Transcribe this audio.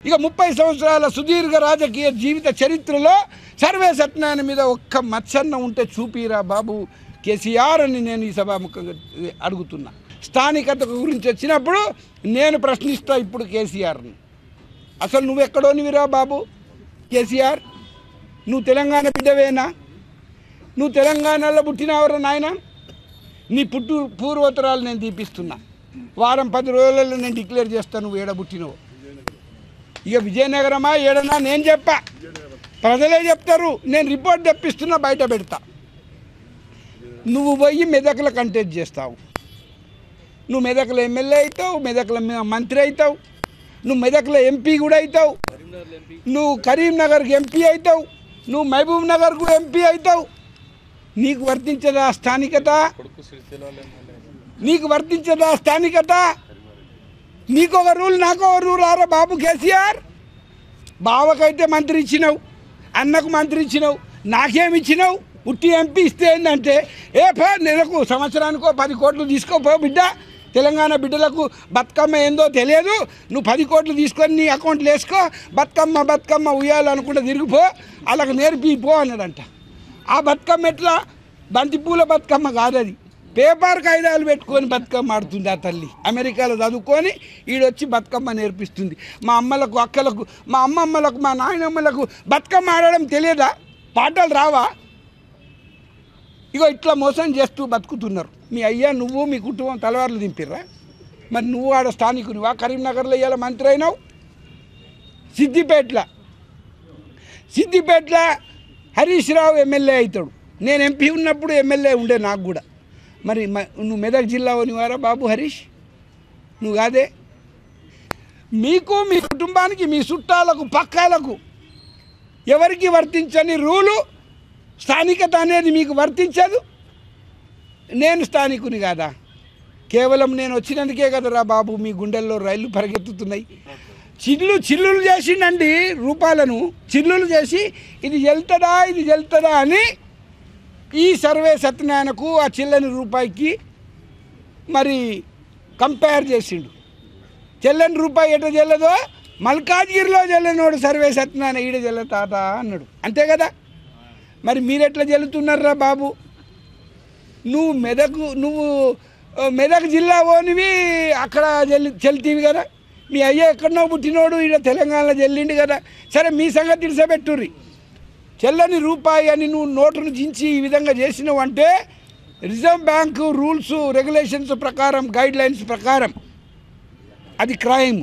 ఇక 30 సంవత్సరాల సుదీర్ఘ రాజకీయ జీవిత చరిత్రలో సర్వే సత్యనారాయణ మీద ఒక్క మచ్చన్న ఉంటే చూపిరా బాబు కేసీఆర్ అని నేను ఈ సభాముఖంగా అడుగుతున్నా. స్థానికత గురించి వచ్చినప్పుడు నేను ప్రశ్నిస్తా ఇప్పుడు కేసీఆర్ని, అసలు నువ్వు ఎక్కడోనివిరా బాబు కేసీఆర్? నువ్వు తెలంగాణ బిడ్డవేనా? నువ్వు తెలంగాణలో పుట్టినవరా నాయన? నీ పూర్వోత్తరాలు నేను తీపిస్తున్నా. వారం 10 రోజులలో నేను డిక్లేర్ చేస్తాను నువ్వు ఏడ పుట్టినవు. ఇక విజయనగరమా ఏడనా నేను చెప్పా, ప్రజలే చెప్తారు. నేను రిపోర్ట్ తెప్పిస్తున్నా, బయట పెడతా. నువ్వు పోయి మెదక్ల కంటెస్ట్ చేస్తావు. నువ్వు మెదక్ల ఎమ్మెల్యే అవుతావు, మెదక్ల మంత్రి అవుతావు, నువ్వు మెదక్ల ఎంపీ కూడా అవుతావు, నువ్వు కరీంనగర్కి ఎంపీ అవుతావు, నువ్వు మహబూబ్ నగర్ కూడా ఎంపీ అవుతావు. నీకు వర్తించదా స్థానికత? నీకు వర్తించదా స్థానికత? నీకొక రూల్ నాకొక రూల్ ఆరా బాబు కేసీఆర్. బావకైతే మంత్రి ఇచ్చినావు, అన్నకు మంత్రి ఇచ్చినావు, నాకేమి ఇచ్చినావు? ఉట్టి ఎంపీ ఇస్తే ఏంటంటే నెలకు సంవత్సరానికో 10 కోట్లు తీసుకోపో బిడ్డ. తెలంగాణ బిడ్డలకు బతుకమ్మ ఏందో తెలియదు, నువ్వు 10 కోట్లు తీసుకొని నీ అకౌంట్లో వేసుకో, బతుకమ్మ ఉయ్యాలనుకుంటే తిరిగిపో, అలాగ నేర్పిపో అన్నాడంట. ఆ బతుకమ్మ ఎట్లా? బంతిపూల బతుకమ్మ కాదు, అది పేపర్ కాయిదాలు పెట్టుకొని బతుకమ్మ ఆడుతుంది ఆ తల్లి. అమెరికాలో చదువుకొని ఈడొచ్చి బతుకమ్మ నేర్పిస్తుంది. మా అమ్మలకు, అక్కలకు, మా అమ్మమ్మలకు, మా నాయనమ్మలకు బతుకమ్మ ఆడడం తెలియదా? పాటలు రావా? ఇగో ఇట్లా మోసం చేస్తూ బతుకుతున్నారు. మీ అయ్యా నువ్వు మీ కుటుంబం తలవార్లు దింపిర్రా? మరి నువ్వు ఆడ స్థానికునివా? కరీంనగర్లో ఇవాళ మంత్రి అయినావు. సిద్దిపేటలో హరీష్ రావు ఎమ్మెల్యే అవుతాడు. నేను ఎంపీ ఉన్నప్పుడు ఎమ్మెల్యే ఉండే నాకు కూడా. మరి నువ్వు మెదక్ జిల్లా నివారా బాబు హరీష్? నువ్వు కాదే. మీకు, మీ కుటుంబానికి, మీ చుట్టాలకు, పక్కాలకు ఎవరికి వర్తించని రూలు స్థానికత అనేది మీకు వర్తించదు. నేను స్థానికుని కాదా? కేవలం నేను వచ్చినందుకే కదరా బాబు మీ గుండెల్లో రైళ్లు పరిగెత్తుతున్నాయి. చిల్లులు చేసిండండి, రూపాలను చిల్లులు చేసి ఇది వెళ్తుందా అని ఈ సర్వే సత్యనారాయణకు ఆ చిల్లని రూపాయికి మరి కంపేర్ చేసిండు. చెల్లని రూపాయి ఎట చెల్లదో మల్కాజ్గిరిలో చెల్లనోడు సర్వే సత్యనారాయణ ఈడ చెల్లతాత అన్నాడు. అంతే కదా? మరి మీరెట్లా చెల్లుతున్నారా బాబు? నువ్వు మెదక్ జిల్లా ఓనివి, అక్కడ చెల్లుతీవి కదా. మీ అయ్య ఎక్కడనో పుట్టినోడు ఈడ తెలంగాణలో చెల్లిండు కదా. సరే మీ సంగతి ఇడిసపెట్టుర్రి. చెల్లని రూపాయి అని నువ్వు నోటును దించి ఈ విధంగా చేసినావు అంటే రిజర్వ్ బ్యాంకు రూల్స్ రెగ్యులేషన్స్ ప్రకారం, గైడ్ లైన్స్ ప్రకారం అది క్రైమ్.